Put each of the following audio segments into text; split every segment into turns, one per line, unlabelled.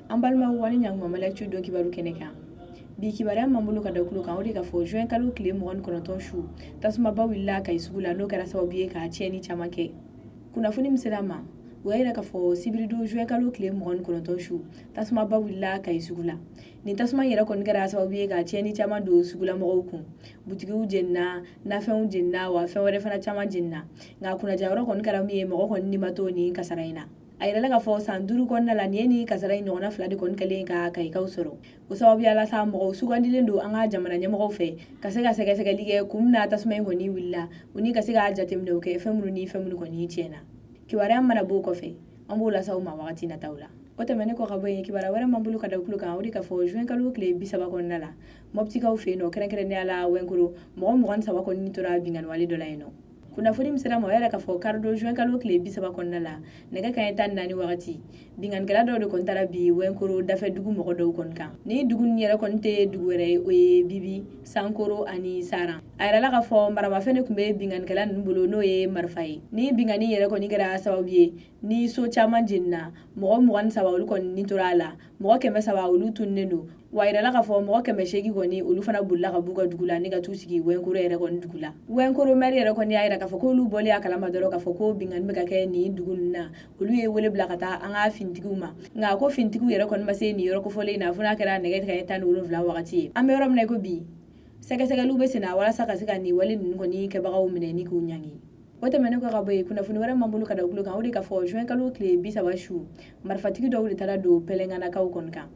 An balima wani ɲanguma malɛci don kibaru kɛnɛ kan. Bi kibaruya man bolo ka da kulo kan o de ka fɔ juin kalo tile 29 su tasumaba wulila Kayi sugu la n'o kɛra sababu ye ka tiɲɛni caman kɛ. Kunnafoni min sera ma o y'a yira ka fɔ sibirido juin kalo tile 29 su tasumaba wulila Kayi sugu la. Nin tasuma yɛrɛ kɔni kɛra sababu ye ka tiɲɛni caman don sugulamɔgɔw kun. Butigiw jenina, nafɛnw jenina wa fɛn wɛrɛ fana caman jenina. Nka kunnaja yɔrɔ kɔni kɛra min ye mɔgɔ kɔni ni ma to ni kasara in na. A yirala ka fɔ san 5 kɔnɔna la nin ye ni kasara in ɲɔgɔnna 2 de kɔni kɛlen ka Kayikaw sɔrɔ. O sababuya la sa mɔgɔw sugandilen don an ka jamana ɲɛmɔgɔw fɛ ka se ka sɛgɛsɛgɛli kɛ kun min na tasuma in kɔni wulila u ni ka se ka jateminɛw kɛ fɛn minnu ni fɛn minnu kɔni tiɲɛna. Kibaruya mana b'o kɔfɛ an b'o lasaw ma wagati nataw la. O tɛmɛnen kɔ ka bɔ yen kibaruya wɛrɛ man bolo ka da kulo kan o de ka fɔ juin kalo tile 30 kɔnɔna la Moptikaw fɛ yen nɔ kɛrɛnkɛrɛnnenya la Wɛnkoro mɔgɔ 23 kɔni tora binganiwale dɔ la yen nɔ. Kunnafoni min sera ma o yɛrɛ ka fɔ karido juin kalo tile 30 kɔnɔna la nɛgɛ kanɲɛ 14 wagati binganikɛla dɔw de kɔni taara bi Wɛnkoro dafɛ dugu mɔgɔ dɔw kɔni kan. Ni dugu nin yɛrɛ kɔni tɛ dugu wɛrɛ ye o ye Bibi, Sankoro ani Saran. A yirala ka fɔ maramafɛn de tun bɛ binganikɛla ninnu bolo n'o ye marifa ye. Ni bingani yɛrɛ kɔni kɛra sababu ye ni so caman jenina mɔgɔ 23 olu kɔni ni tora a la mɔgɔ 300 olu tununnen don. Wa yirala ka fɔ mɔgɔ 800 kɔni olu fana bolila ka b'u ka dugu la ni ka t'u sigi Wɛnkoro yɛrɛ kɔni dugu la. Wɛnkoro maire yɛrɛ kɔni y'a yira ka fɔ k'olu bɔlen a kalama dɔrɔn ka fɔ ko bingani bɛ ka kɛ nin dugu ninnu na olu ye wele bila ka taa an ka finitigiw ma. Nka ko finitigiw yɛrɛ kɔni ma se nin yɔrɔ kofɔlen in na fo n'a kɛra nɛgɛ kanɲɛ 17 wagati ye. An bɛ yɔrɔ min na i ko bi sɛgɛsɛgɛliw bɛ sen na walasa ka se ka nin wale ninnu kɔni kɛbagaw minɛ ni k'u ɲangi. O tɛmɛnen kɔ ka bɔ yen kunnafoni wɛrɛ man bolo ka da kulo kan o de ka fɔ juin kalo tile 30 su marifatigi dɔw de taara don pɛlɛnganakaw kɔni kan.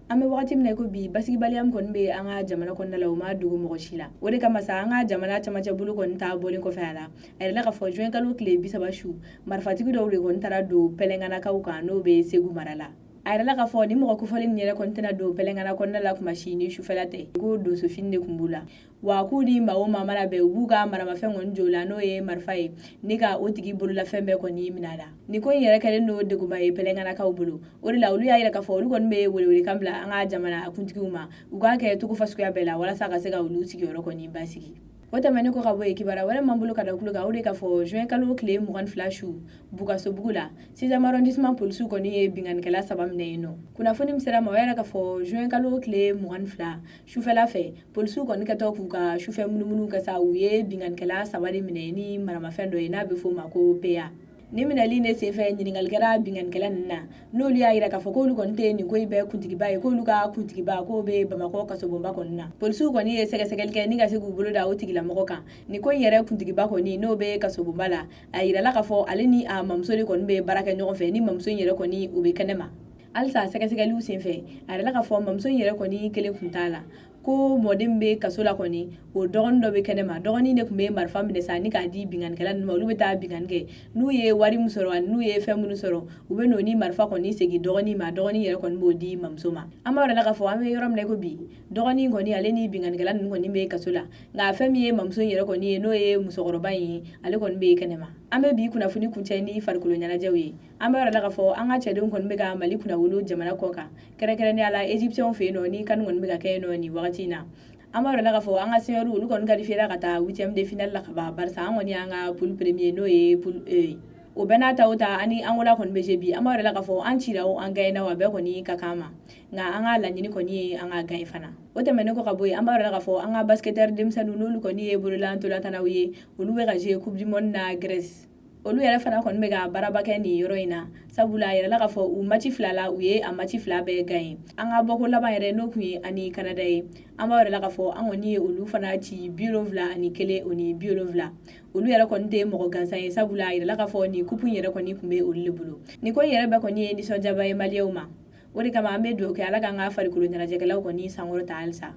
An bɛ wagati min na i ko bi basigibaliya min kɔni bɛ an ka jamana kɔnɔna la o ma dogo mɔgɔ si la. O de kama sa an ka jamana camancɛ bolo kɔni ta bɔlen kɔfɛ a la. A yirala ka fɔ juin kalo tile 30 su marifatigi dɔw de kɔni taara don pɛlɛnganakaw kan n'o bɛ Segu mara la. A yirala ka fɔ ni mɔgɔ kofɔlen nin yɛrɛ kɔni tɛna don pɛlɛngana kɔnɔna la kuma si ni sufɛla tɛ ko donsofini de tun b'u la. Wa k'u ni maa o maa mana bɛn u b'u ka maramafɛn kɔni jɔ la n'o ye marifa ye ni ka o tigi bololafɛn bɛɛ kɔni minɛ a la. Nin ko in yɛrɛ kɛlen don degunba ye pɛlɛnganakaw bolo. O de la olu y'a yira ka fɔ olu kɔni bɛ welewelekan bila an ka jamana kuntigiw ma u k'a kɛ cogo fasuguya bɛɛ la walasa ka se ka olu sigiyɔrɔ kɔni basigi. O tɛmɛnen kɔ ka bɔ yen kibaruya wɛrɛ man bolo ka da kulo kan o de ka fɔ juin kalo tile 22 su Bukasobugu la 6e arrondissement polisiw kɔni ye binganikɛla 3 minɛ yen nɔ. Kunnafoni min sera ma o yɛrɛ ka fɔ juin kalo tile 22 sufɛla fɛ polisiw kɔni kɛtɔ k'u ka sufɛ munumunu kɛ sa u ye binganikɛla 3 de minɛ ni maramafɛn dɔ ye n'a bɛ f'o ma ko PA. Ni minɛli ne senfɛ ɲiningalikɛla binganikɛla ninnu na n'olu y'a yira k'a fɔ k'olu kɔni tɛ nin ko in bɛɛ kuntigiba ye k'olu ka kuntigiba k'o bɛ Bamakɔ kasobonba kɔni na. Polisiw kɔni ye sɛgɛsɛgɛli kɛ ni ka se k'u bolo da o tigilamɔgɔ kan. Nin ko in yɛrɛ kuntigiba kɔni n'o bɛ kasobonba la a yirala ka fɔ ale ni a mamuso de kɔni bɛ baara kɛ ɲɔgɔn fɛ ni mamuso in yɛrɛ kɔni o bɛ kɛnɛma. Halisa sɛgɛsɛgɛliw senfɛ a yirala ka fɔ mamuso in yɛrɛ kɔni kelen kun t'a la. Ko mɔden bɛ kaso la kɔni o dɔgɔnin dɔ bɛ kɛnɛma dɔgɔnin de tun bɛ marifa minɛ sa ni k'a di binganikɛla ninnu ma olu bɛ taa bingani kɛ n'u ye wari min sɔrɔ ani n'u ye fɛn minnu sɔrɔ u bɛ n'o ni marifa kɔni segin dɔgɔnin ma dɔgɔnin yɛrɛ kɔni b'o di mamuso ma. An b'a yɔrɔ la ka fɔ an bɛ yɔrɔ min na i ko bi dɔgɔnin kɔni ale ni binganikɛla ninnu kɔni bɛ kaso la nka fɛn min ye mamuso in yɛrɛ kɔni ye n'o ye musokɔrɔba in ye ale kɔni bɛ kɛnɛma. An bɛ bi kunnafoni kuncɛ ni farikolo ɲɛnajɛw ye. An b'a yɔrɔ la ka fɔ an ka cɛdenw kɔni bɛ ka Mali kunnawolo jamana kɔ kan kɛrɛnkɛrɛnnenya la Egyptiens fɛ yen nɔ ni kanu kɔni bɛ ka kɛ yen nɔ nin wagati in na. An b'a yɔrɔ la ka fɔ an ka seniors olu kɔni qualifiera ka taa 8e de finale la ka ban barisa an kɔni y'an ka poule premier n'o ye poule E. O bɛɛ n'a ta o ta ani Angola kɔni bɛ jeu bi an b'a yɔrɔ la ka fɔ an cira o an gagné o a bɛɛ kɔni ka kan ma nka an ka laɲini kɔni ye an ka gagné fana. O tɛmɛnen kɔ ka bɔ yen an b'a yɔrɔ la ka fɔ an ka basketteur denmisɛnninw n'olu kɔni ye bololantolantanaw ye olu bɛ ka jouer coupe du monde na Grèce. Olu yɛrɛ fana kɔni bɛ ka baaraba kɛ nin yɔrɔ in na sabula a yirala ka fɔ u match 2 la u ye a match 2 bɛɛ gagné. An ka bɔko laban yɛrɛ n'o kun ye ani Canada ye an b'a yɔrɔ la ka fɔ an kɔni ye olu fana ci 71 o ni 70. Olu yɛrɛ kɔni tɛ mɔgɔ gansan ye sabula a yirala ka fɔ nin coupe in yɛrɛ kɔni kun bɛ olu de bolo. Nin ko in yɛrɛ bɛɛ kɔni ye nisɔndiyaba ye maliyɛnw ma. O de kama an bɛ dugawu kɛ Ala k'an ka farikolo ɲɛnajɛkɛlaw kɔni sankɔrɔta halisa.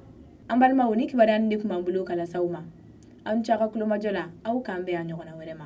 An balimaw ni kibaruya nin de kun b'an bolo ka lase aw ma. Aw ni ce aw ka kulomajɔ la aw k'an bɛn a ɲɔgɔnna wɛrɛ ma.